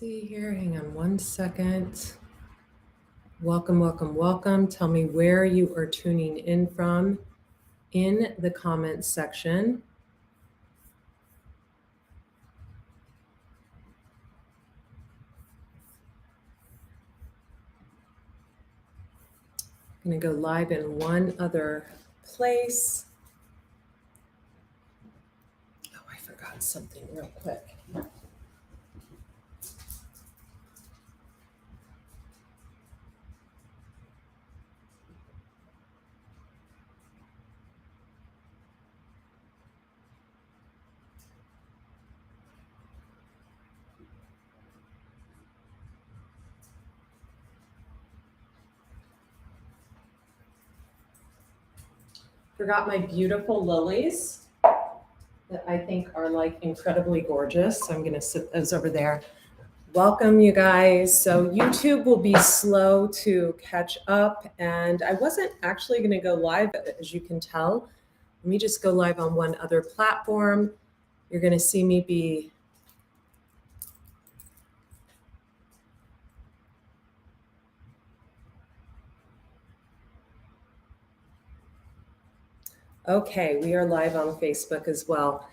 see here. Hang on one second. Welcome, welcome, welcome. Tell me where you are tuning in from in the comments section. I'm going to go live in one other place. Oh, I forgot something real quick. Forgot my beautiful lilies that I think are like incredibly gorgeous. So I'm going to sit those over there. Welcome, you guys. So YouTube will be slow to catch up, and I wasn't actually going to go live, as you can tell. Let me just go live on one other platform. You're going to see me be okay. We are live on Facebook as well.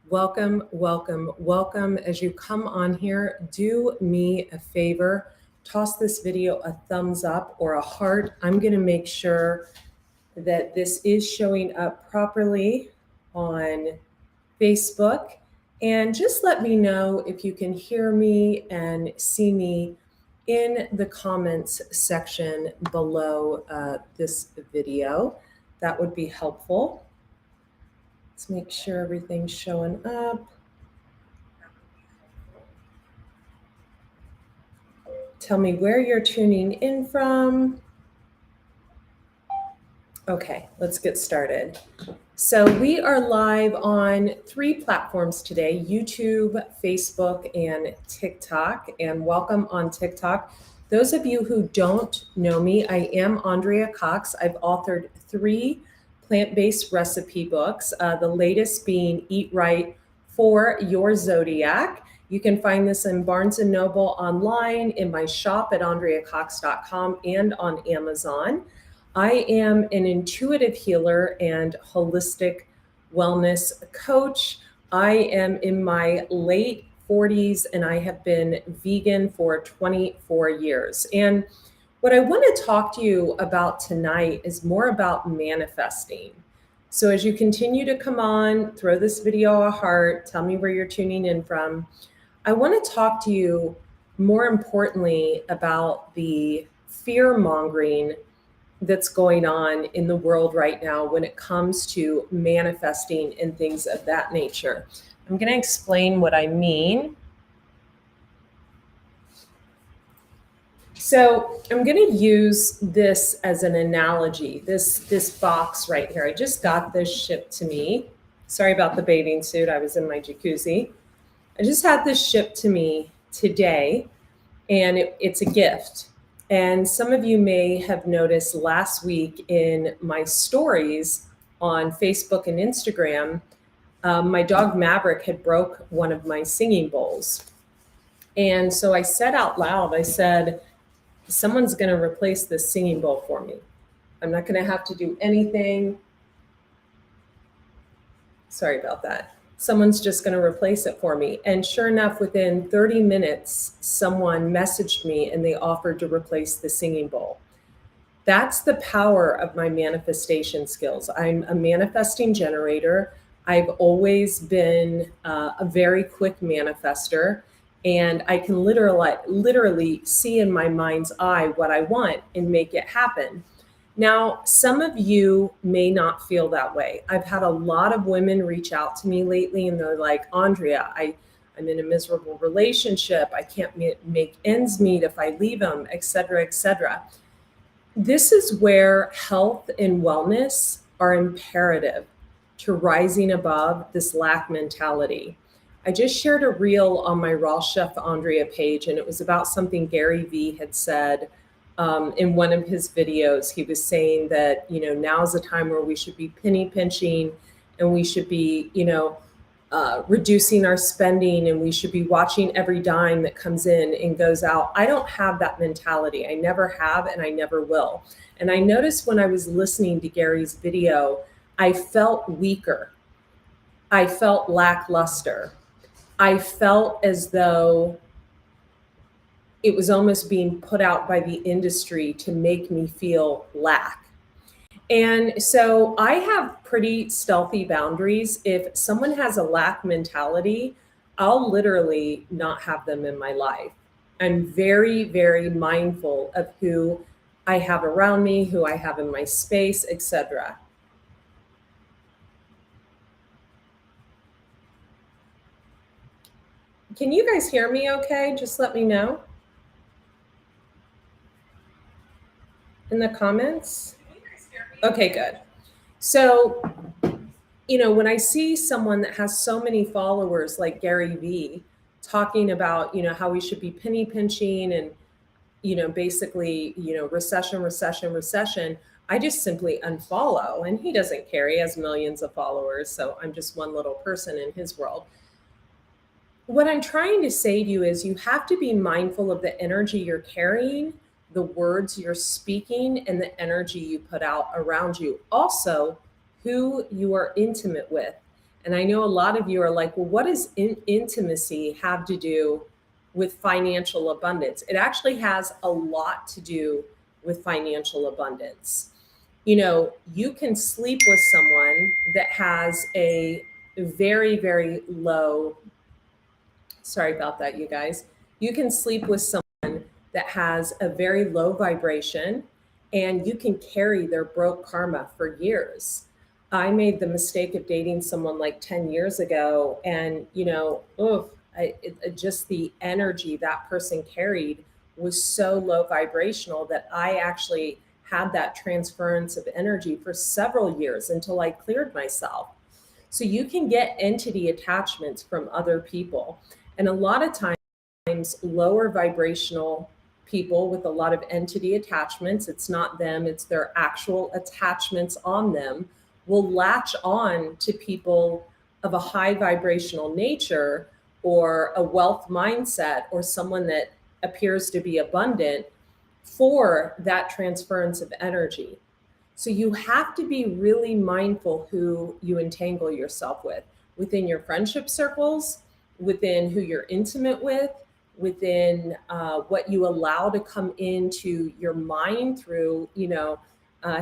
Welcome, welcome, welcome. As you come on here, do me a favor, toss this video a thumbs up or a heart. I'm going to make sure that this is showing up properly on Facebook. And just let me know if you can hear me and see me in the comments section below this video. That would be helpful. Let's make sure everything's showing up. Tell me where you're tuning in from. Okay, let's get started. So we are live on 3 platforms today: YouTube, Facebook, and TikTok. And welcome on TikTok. Those of you who don't know me, I am Andrea Cox. I've authored 3 plant-based recipe books, the latest being Eat Right for Your Zodiac. You can find this in Barnes & Noble online, in my shop at andreacox.com, and on Amazon. I am an intuitive healer and holistic wellness coach. I am in my late 40s and I have been vegan for 24 years. And what I want to talk to you about tonight is more about manifesting. So as you continue to come on, throw this video a heart, tell me where you're tuning in from. I want to talk to you more importantly about the fear mongering that's going on in the world right now when it comes to manifesting and things of that nature. I'm going to explain what I mean. So I'm going to use this as an analogy, this box right here. I just got this shipped to me. Sorry about the bathing suit. I was in my jacuzzi. I just had this shipped to me today, and it's a gift. And some of you may have noticed last week in my stories on Facebook and Instagram, my dog Maverick had broke one of my singing bowls. And so I said out loud, I said, someone's going to replace this singing bowl for me. I'm not going to have to do anything. Sorry about that. Someone's just going to replace it for me. And sure enough, within 30 minutes, someone messaged me and they offered to replace the singing bowl. That's the power of my manifestation skills. I'm a manifesting generator. I've always been a very quick manifester, and I can literally see in my mind's eye what I want and make it happen. Now, some of you may not feel that way. I've had a lot of women reach out to me lately and they're like, Andrea, I'm in a miserable relationship. I can't make ends meet if I leave them, et cetera, et cetera. This is where health and wellness are imperative to rising above this lack mentality. I just shared a reel on my Raw Chef Andrea page, and it was about something Gary Vee had said in one of his videos. He was saying that, now's the time where we should be penny pinching and we should be, reducing our spending and we should be watching every dime that comes in and goes out. I don't have that mentality. I never have and I never will. And I noticed when I was listening to Gary's video, I felt weaker. I felt lackluster. I felt as though it was almost being put out by the industry to make me feel lack. And so I have pretty stealthy boundaries. If someone has a lack mentality, I'll literally not have them in my life. I'm very, very mindful of who I have around me, who I have in my space, etc. Can you guys hear me okay? Just let me know in the comments. Okay, good. So, when I see someone that has so many followers like Gary Vee talking about, how we should be penny pinching and, basically, recession, recession, recession, I just simply unfollow. And he doesn't care. He has millions of followers. So I'm just one little person in his world. What I'm trying to say to you is you have to be mindful of the energy you're carrying, the words you're speaking, and the energy you put out around you. Also, who you are intimate with. And I know a lot of you are like, well, what does intimacy have to do with financial abundance? It actually has a lot to do with financial abundance. You can sleep with someone that has a very, very low, sorry about that, you guys. You can sleep with someone that has a very low vibration and you can carry their broke karma for years. I made the mistake of dating someone like 10 years ago, and just the energy that person carried was so low vibrational that I actually had that transference of energy for several years until I cleared myself. So you can get entity attachments from other people. And a lot of times, lower vibrational people with a lot of entity attachments, it's not them, it's their actual attachments on them, will latch on to people of a high vibrational nature or a wealth mindset or someone that appears to be abundant for that transference of energy. So you have to be really mindful who you entangle yourself with within your friendship circles, within who you're intimate with, within what you allow to come into your mind through,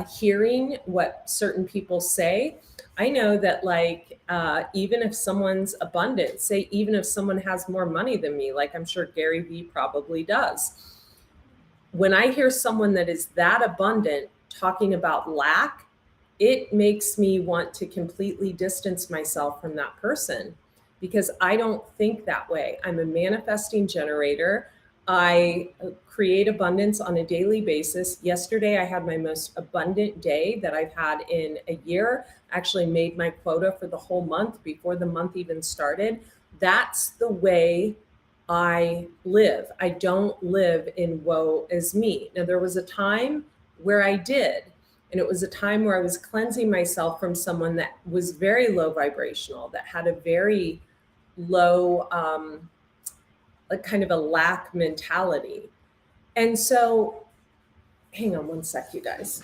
hearing what certain people say. I know that even if someone's abundant, say even if someone has more money than me, like I'm sure Gary Vee probably does, when I hear someone that is that abundant talking about lack, it makes me want to completely distance myself from that person because I don't think that way. I'm a manifesting generator. I create abundance on a daily basis. Yesterday, I had my most abundant day that I've had in a year. I actually made my quota for the whole month before the month even started. That's the way I live. I don't live in woe is me. Now, there was a time where I did, and it was a time where I was cleansing myself from someone that was very low vibrational, that had a very low, kind of a lack mentality. And so, hang on one sec, you guys.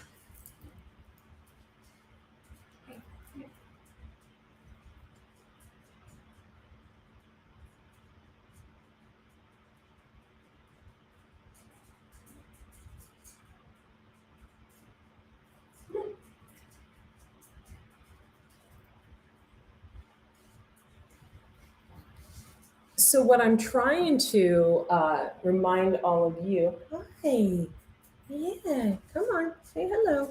So what I'm trying to remind all of you, hi, yeah, come on, say hello.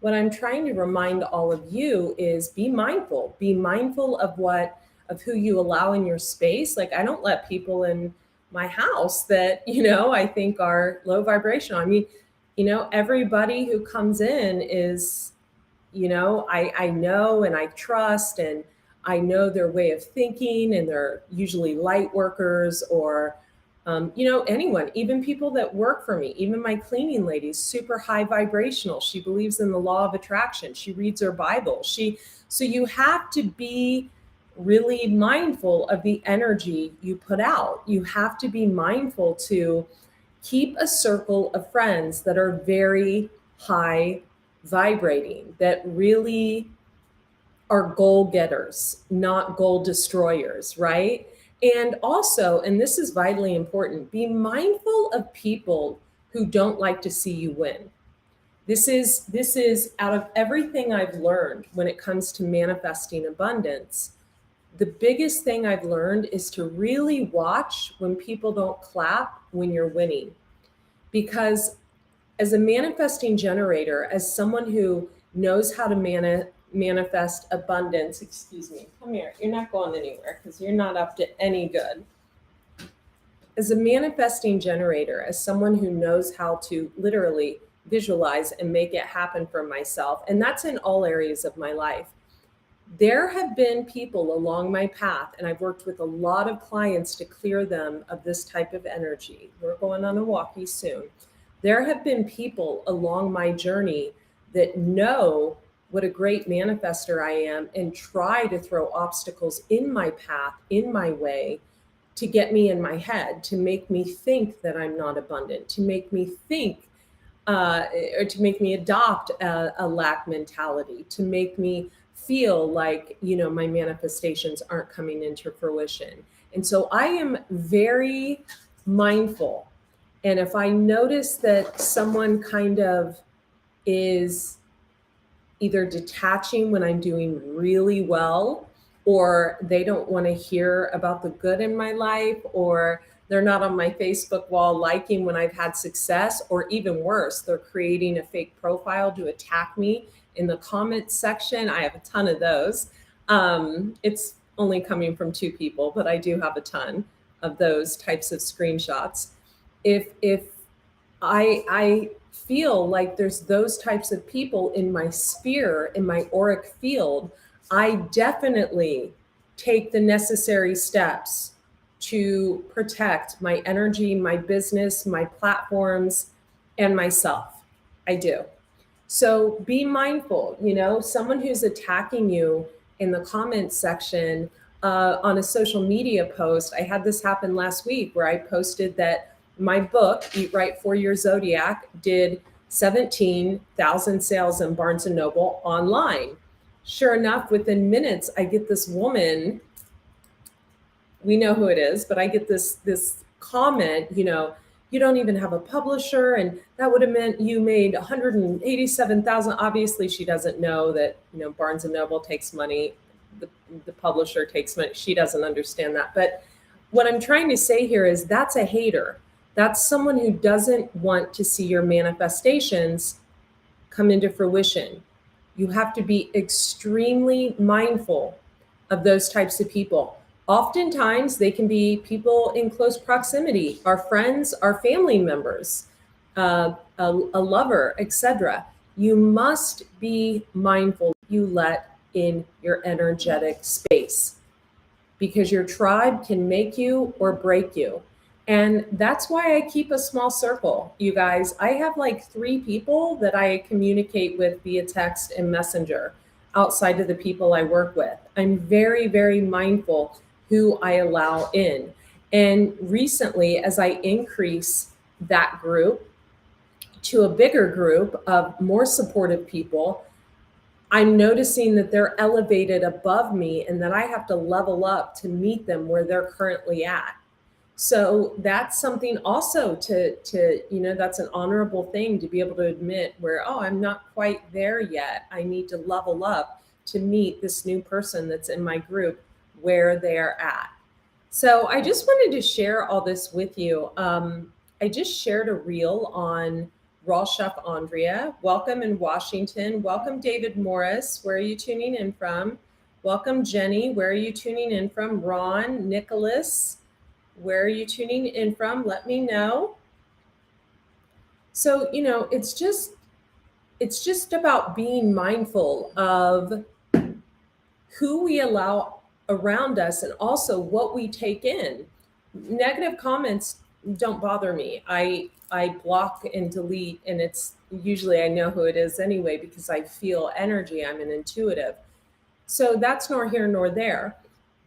What I'm trying to remind all of you is be mindful of who you allow in your space. Like I don't let people in my house that, I think are low vibrational. I mean, everybody who comes in is, I know and I trust and I know their way of thinking, and they're usually light workers or, anyone, even people that work for me, even my cleaning lady is super high vibrational. She believes in the law of attraction. She reads her Bible. So you have to be really mindful of the energy you put out. You have to be mindful to keep a circle of friends that are very high vibrating, that really are goal getters, not goal destroyers, right? And also, and this is vitally important, be mindful of people who don't like to see you win. This is out of everything I've learned when it comes to manifesting abundance. The biggest thing I've learned is to really watch when people don't clap when you're winning. Because as a manifesting generator, as someone who knows how to manifest abundance, excuse me, come here, you're not going anywhere because you're not up to any good. As a manifesting generator, as someone who knows how to literally visualize and make it happen for myself, and that's in all areas of my life, there have been people along my path, and I've worked with a lot of clients to clear them of this type of energy. We're going on a walkie soon. There have been people along my journey that know what a great manifester I am and try to throw obstacles in my path, in my way, to get me in my head, to make me think that I'm not abundant, to make me think, or to make me adopt a lack mentality, to make me feel like, my manifestations aren't coming into fruition. And so I am very mindful. And if I notice that someone kind of is either detaching when I'm doing really well, or they don't want to hear about the good in my life, or they're not on my Facebook wall liking when I've had success, or even worse, they're creating a fake profile to attack me in the comments section. I have a ton of those. It's only coming from 2 people, but I do have a ton of those types of screenshots. If I feel like there's those types of people in my sphere, in my auric field, I definitely take the necessary steps to protect my energy, my business, my platforms, and myself. I do. So be mindful, someone who's attacking you in the comments section on a social media post. I had this happen last week where I posted that my book, Eat Right for Your Zodiac, did 17,000 sales in Barnes & Noble online. Sure enough, within minutes, I get this woman, we know who it is, but I get this comment, you don't even have a publisher, and that would have meant you made 187,000. Obviously, she doesn't know that, Barnes & Noble takes money, the publisher takes money. She doesn't understand that. But what I'm trying to say here is that's a hater. That's someone who doesn't want to see your manifestations come into fruition. You have to be extremely mindful of those types of people. Oftentimes, they can be people in close proximity, our friends, our family members, a lover, etc. You must be mindful you let in your energetic space, because your tribe can make you or break you. And that's why I keep a small circle, you guys. I have like 3 people that I communicate with via text and messenger outside of the people I work with. I'm very, very mindful who I allow in. And recently, as I increase that group to a bigger group of more supportive people, I'm noticing that they're elevated above me and that I have to level up to meet them where they're currently at. So that's something also to that's an honorable thing to be able to admit where, oh, I'm not quite there yet. I need to level up to meet this new person that's in my group where they're at. So I just wanted to share all this with you. I just shared a reel on Raw Chef Andrea. Welcome in Washington. Welcome, David Morris. Where are you tuning in from? Welcome, Jenny. Where are you tuning in from? Ron, Nicholas. Where are you tuning in from? Let me know. So, it's just about being mindful of who we allow around us and also what we take in. Negative comments don't bother me. I block and delete, and it's usually I know who it is anyway because I feel energy. I'm an intuitive. So that's nor here nor there.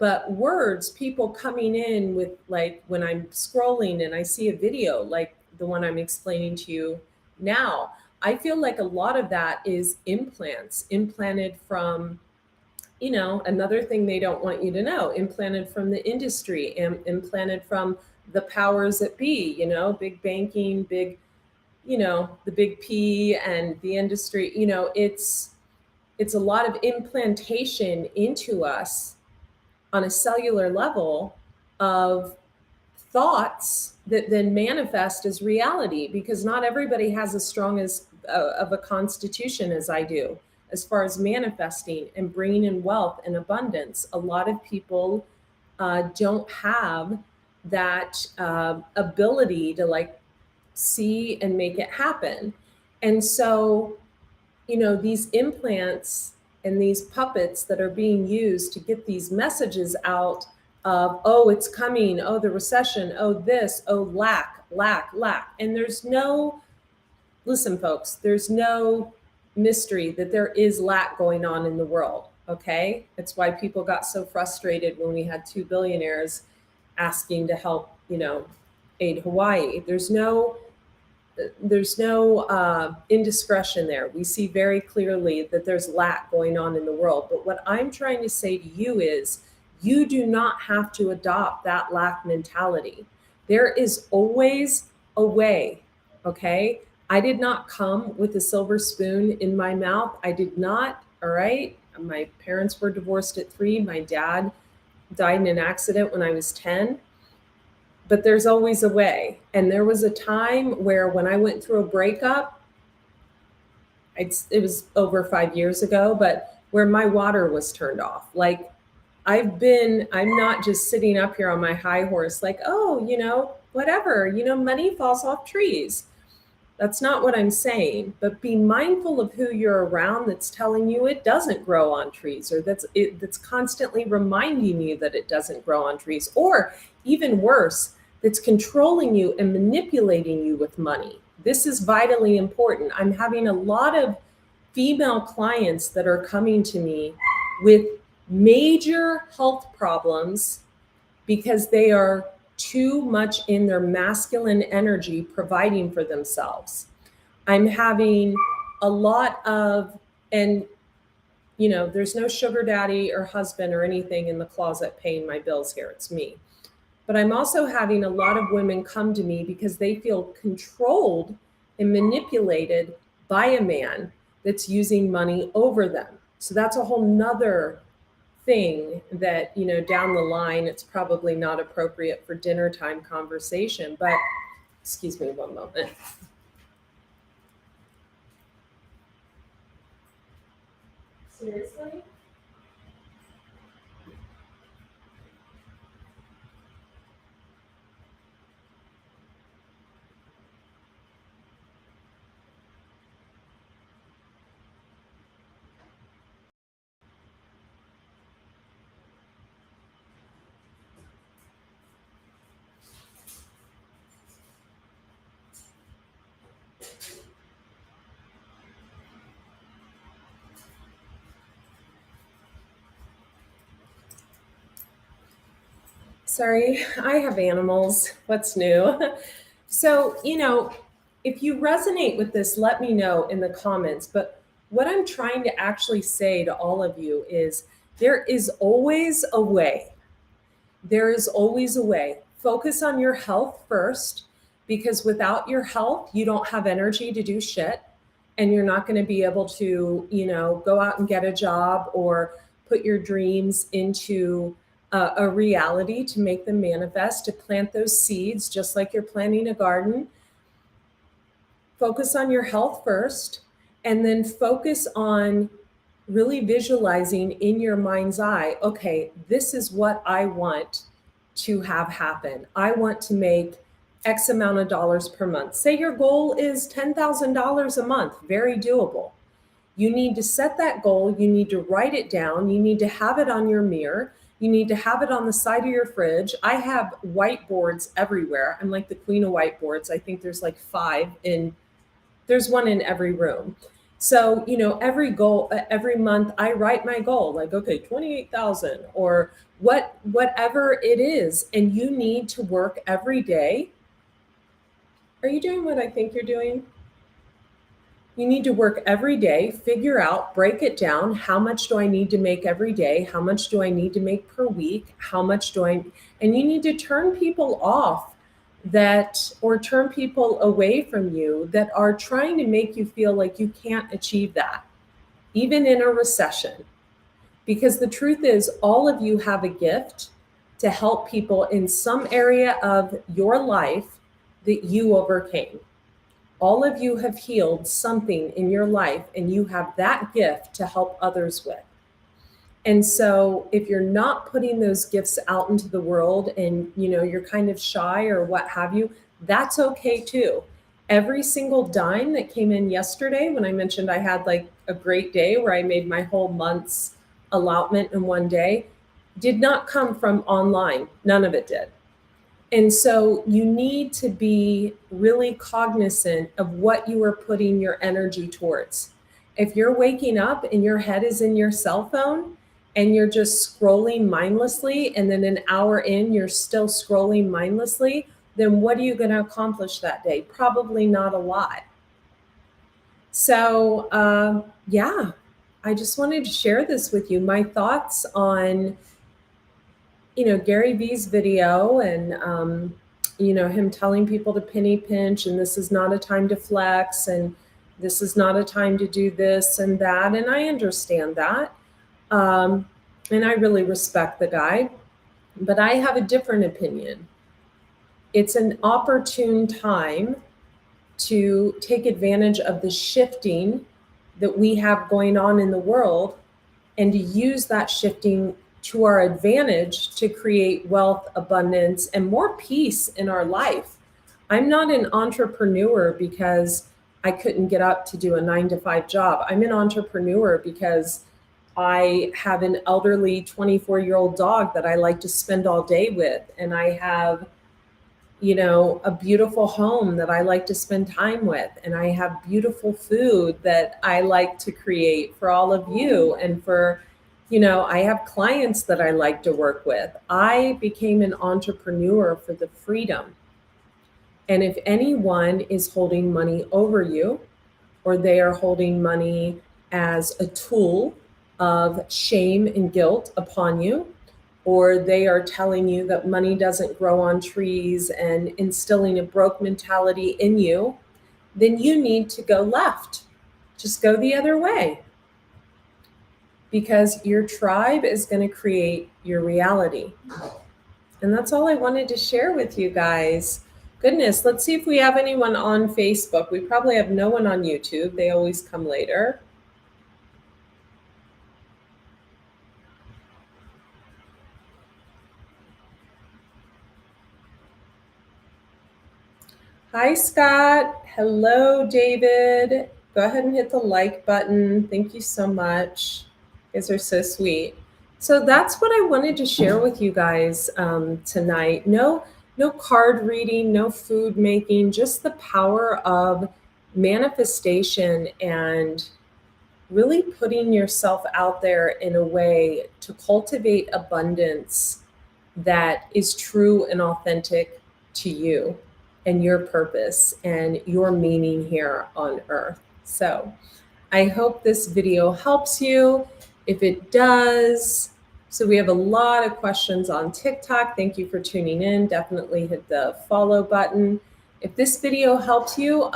But words, people coming in with, like, when I'm scrolling and I see a video like the one I'm explaining to you now, I feel like a lot of that is implants implanted from, another thing they don't want you to know, implanted from the industry and implanted from the powers that be, big banking, big, the big P and the industry. It's a lot of implantation into us on a cellular level of thoughts that then manifest as reality, because not everybody has as strong as of a constitution as I do as far as manifesting and bringing in wealth and abundance. A lot of people don't have that ability to, like, see and make it happen. And so, these implants and these puppets that are being used to get these messages out of, oh, it's coming, oh, the recession, oh, this, oh, lack, lack, lack. And listen, folks, there's no mystery that there is lack going on in the world, okay? That's why people got so frustrated when we had 2 billionaires asking to help, aid Hawaii. There's no indiscretion there. We see very clearly that there's lack going on in the world. But what I'm trying to say to you is, you do not have to adopt that lack mentality. There is always a way, okay? I did not come with a silver spoon in my mouth. I did not, all right? My parents were divorced at 3. My dad died in an accident when I was 10. But there's always a way. And there was a time where, when I went through a breakup, it was over 5 years ago, but where my water was turned off. Like, I'm not just sitting up here on my high horse like, oh, whatever, money falls off trees. That's not what I'm saying. But be mindful of who you're around that's telling you it doesn't grow on trees, or that's constantly reminding you that it doesn't grow on trees, or even worse, that's controlling you and manipulating you with money. This is vitally important. I'm having a lot of female clients that are coming to me with major health problems because they are too much in their masculine energy providing for themselves. I'm having a lot of, and there's no sugar daddy or husband or anything in the closet paying my bills here. It's me. But I'm also having a lot of women come to me because they feel controlled and manipulated by a man that's using money over them. So that's a whole nother thing that, down the line, it's probably not appropriate for dinner time conversation. But excuse me one moment. Seriously? Sorry, I have animals. What's new? So, if you resonate with this, let me know in the comments. But what I'm trying to actually say to all of you is, there is always a way. There is always a way. Focus on your health first, because without your health, you don't have energy to do shit. And you're not going to be able to, go out and get a job or put your dreams into a reality to make them manifest, to plant those seeds, just like you're planting a garden. Focus on your health first, and then focus on really visualizing in your mind's eye, okay, this is what I want to have happen. I want to make X amount of dollars per month. Say your goal is $10,000 a month, very doable. You need to set that goal. You need to write it down. You need to have it on your mirror. You need to have it on the side of your fridge. I have whiteboards everywhere. I'm like the queen of whiteboards. I think there's like 5 there's one in every room. So, every month I write my goal, like, okay, 28,000 or whatever it is. And you need to work every day. Are you doing what I think you're doing? You need to work every day, figure out, break it down. How much do I need to make every day? How much do I need to make per week? And you need to turn people off or turn people away from you that are trying to make you feel like you can't achieve that, even in a recession. Because the truth is, all of you have a gift to help people in some area of your life that you overcame. All of you have healed something in your life, and you have that gift to help others with. And so if you're not putting those gifts out into the world and you're kind of shy or what have you, that's okay too. Every single dime that came in yesterday, when I mentioned I had like a great day where I made my whole month's allotment in one day, did not come from online. None of it did. And so you need to be really cognizant of what you are putting your energy towards. If you're waking up and your head is in your cell phone and you're just scrolling mindlessly, and then an hour in, you're still scrolling mindlessly, then what are you going to accomplish that day? Probably not a lot. So, yeah, I just wanted to share this with you. My thoughts on Gary Vee's video and, him telling people to penny pinch, and this is not a time to flex, and this is not a time to do this and that. And I understand that. And I really respect the guy, but I have a different opinion. It's an opportune time to take advantage of the shifting that we have going on in the world and to use that shifting to our advantage to create wealth, abundance, and more peace in our life. I'm not an entrepreneur because I couldn't get up to do a 9-to-5 job. I'm an entrepreneur because I have an elderly 24-year-old dog that I like to spend all day with. And I have, a beautiful home that I like to spend time with. And I have beautiful food that I like to create for all of you and for I have clients that I like to work with. I became an entrepreneur for the freedom. And if anyone is holding money over you, or they are holding money as a tool of shame and guilt upon you, or they are telling you that money doesn't grow on trees and instilling a broke mentality in you, then you need to go left. Just go the other way. Because your tribe is going to create your reality. And that's all I wanted to share with you guys. Goodness, let's see if we have anyone on Facebook. We probably have no one on YouTube. They always come later. Hi, Scott. Hello, David. Go ahead and hit the like button. Thank you so much. You guys are so sweet. So that's what I wanted to share with you guys tonight. No card reading, no food making, just the power of manifestation and really putting yourself out there in a way to cultivate abundance that is true and authentic to you and your purpose and your meaning here on earth. So I hope this video helps you. If it does, so we have a lot of questions on TikTok. Thank you for tuning in. Definitely hit the follow button. If this video helps you,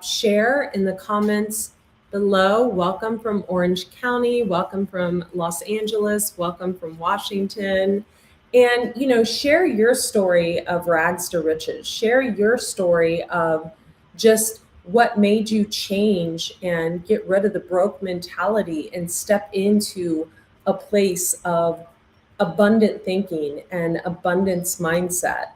share in the comments below. Welcome from Orange County. Welcome from Los Angeles. Welcome from Washington. And, share your story of rags to riches. Share your story of just what made you change and get rid of the broke mentality and step into a place of abundant thinking and abundance mindset.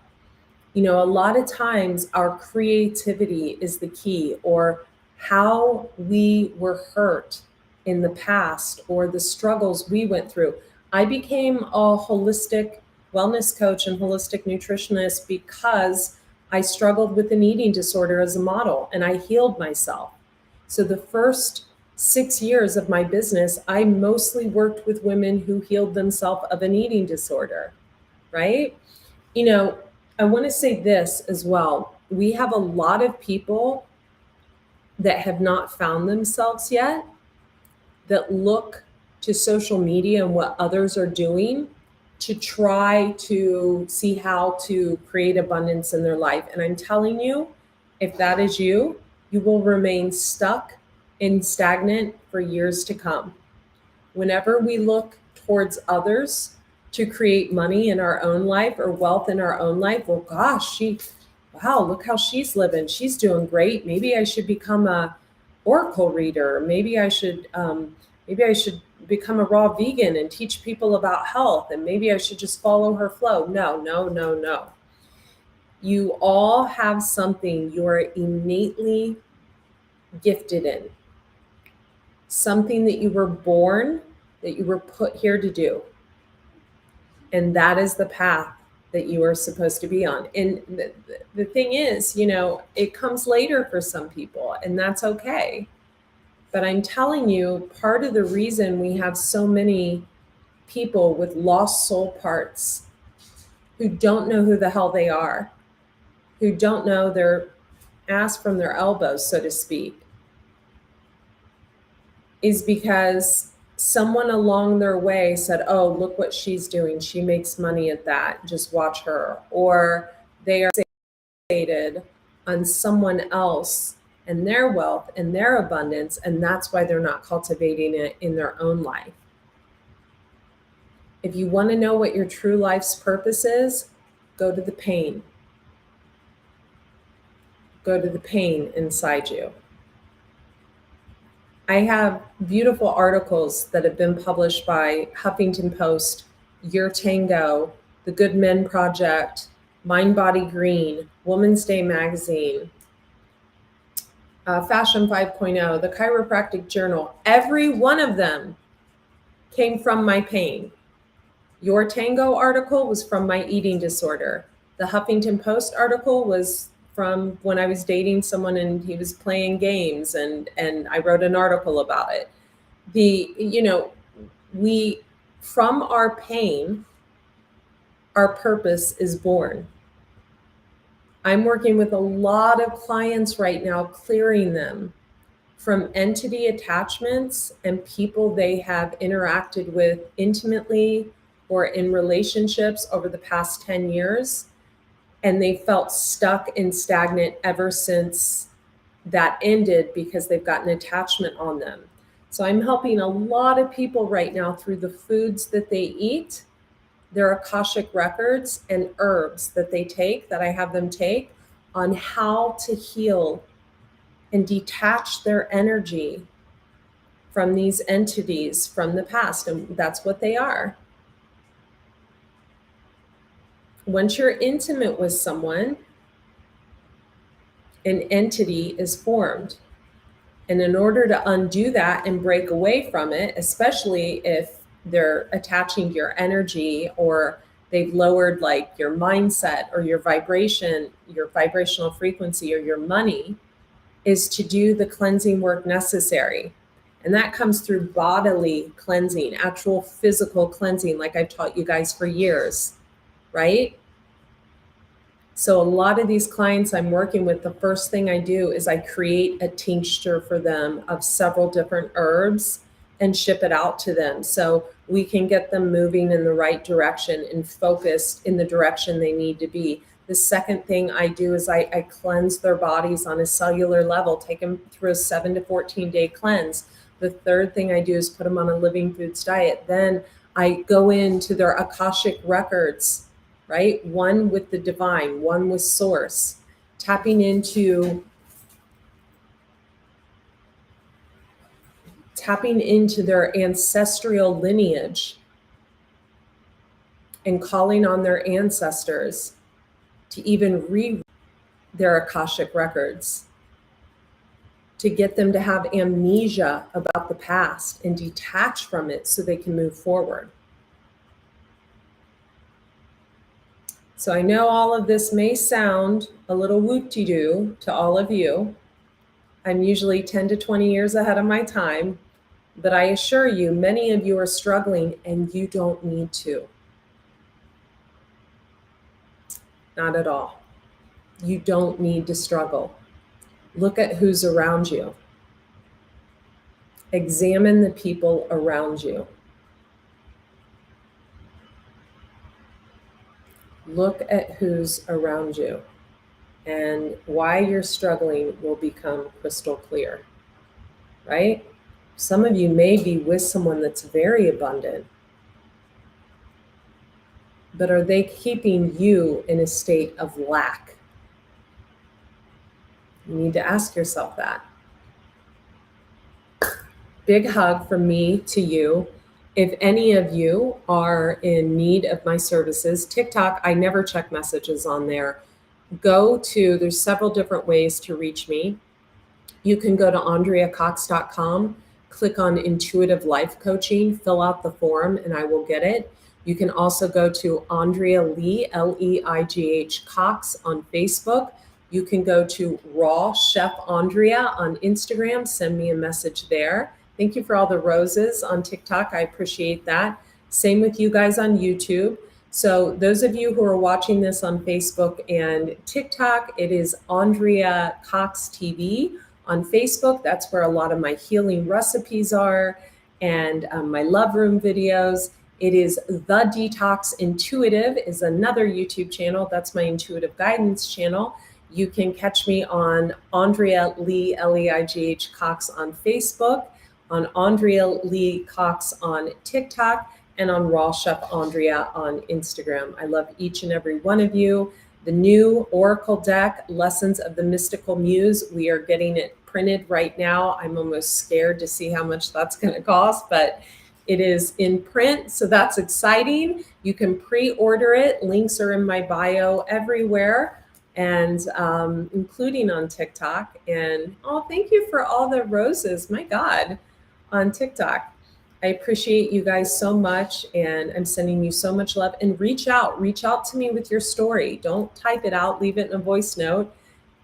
A lot of times our creativity is the key, or how we were hurt in the past, or the struggles we went through. I became a holistic wellness coach and holistic nutritionist because I struggled with an eating disorder as a model, and I healed myself. So the first 6 years of my business, I mostly worked with women who healed themselves of an eating disorder, right? You know, I want to say this as well. We have a lot of people that have not found themselves yet that look to social media and what others are doing to try to see how to create abundance in their life. And I'm telling you, if that is you, you will remain stuck and stagnant for years to come. Whenever we look towards others to create money in our own life or wealth in our own life, well, gosh, wow, look how she's living. She's doing great. Maybe I should become a oracle reader. Maybe I should become a raw vegan and teach people about health. And maybe I should just follow her flow. No, no, no, no. You all have something you are innately gifted in, something that you were born, that you were put here to do. And that is the path that you are supposed to be on. And the thing is, it comes later for some people, and that's okay. But I'm telling you, part of the reason we have so many people with lost soul parts who don't know who the hell they are, who don't know their ass from their elbows, so to speak, is because someone along their way said, oh, look what she's doing. She makes money at that. Just watch her. Or they are fixated on someone else and their wealth and their abundance, and that's why they're not cultivating it in their own life. If you want to know what your true life's purpose is, go to the pain. Go to the pain inside you. I have beautiful articles that have been published by Huffington Post, Your Tango, The Good Men Project, Mind Body Green, Woman's Day Magazine, Fashion 5.0, the Chiropractic Journal. Every one of them came from my pain. Your Tango article was from my eating disorder. The Huffington Post article was from when I was dating someone and he was playing games, and I wrote an article about it. From our pain, our purpose is born. I'm working with a lot of clients right now, clearing them from entity attachments and people they have interacted with intimately or in relationships over the past 10 years. And they felt stuck and stagnant ever since that ended because they've got an attachment on them. So I'm helping a lot of people right now through the foods that they eat, their Akashic records and herbs that they take, that I have them take, on how to heal and detach their energy from these entities from the past. And that's what they are. Once you're intimate with someone, an entity is formed. And in order to undo that and break away from it, especially if they're attaching to your energy or they've lowered like your mindset or your vibration, your vibrational frequency, or your money, is to do the cleansing work necessary. And that comes through bodily cleansing, actual physical cleansing, like I've taught you guys for years, right? So a lot of these clients I'm working with, the first thing I do is I create a tincture for them of several different herbs and ship it out to them so we can get them moving in the right direction and focused in the direction they need to be. The second thing I do is I cleanse their bodies on a cellular level, take them through a 7 to 14 day cleanse. The third thing I do is put them on a living foods diet. Then I go into their Akashic records, right? One with the divine, one with source, tapping into their ancestral lineage and calling on their ancestors to even read their Akashic records, to get them to have amnesia about the past and detach from it so they can move forward. So I know all of this may sound a little whoop-de-doo to all of you, I'm usually 10 to 20 years ahead of my time, but I assure you, many of you are struggling and you don't need to. Not at all. You don't need to struggle. Look at who's around you. Examine the people around you. Look at who's around you, and why you're struggling will become crystal clear, right? Some of you may be with someone that's very abundant, but are they keeping you in a state of lack? You need to ask yourself that. Big hug from me to you. If any of you are in need of my services, TikTok, I never check messages on there. There's several different ways to reach me. You can go to AndreaCox.com, click on Intuitive Life Coaching, fill out the form, and I will get it. You can also go to Andrea Lee, Leigh Cox on Facebook. You can go to Raw Chef Andrea on Instagram, send me a message there. Thank you for all the roses on TikTok. I appreciate that. Same with you guys on YouTube. So those of you who are watching this on Facebook and TikTok, it is Andrea Cox TV. On Facebook, that's where a lot of my healing recipes are, and my love room videos. It is The Detox Intuitive is another YouTube channel. That's my intuitive guidance channel. You can catch me on Andrea Lee, Leigh Cox on Facebook, on Andrea Lee Cox on TikTok, and on Raw Chef Andrea on Instagram. I love each and every one of you. The new Oracle deck, Lessons of the Mystical Muse, we are getting it printed right now. I'm almost scared to see how much that's going to cost, but it is in print, so that's exciting. You can pre-order it. Links are in my bio everywhere, and including on TikTok. And thank you for all the roses. My God, on TikTok. I appreciate you guys so much, and I'm sending you so much love. And reach out to me with your story. Don't type it out, leave it in a voice note,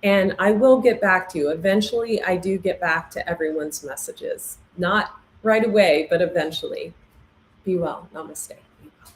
and I will get back to you. Eventually, I do get back to everyone's messages. Not right away, but eventually. Be well. Namaste. Be well.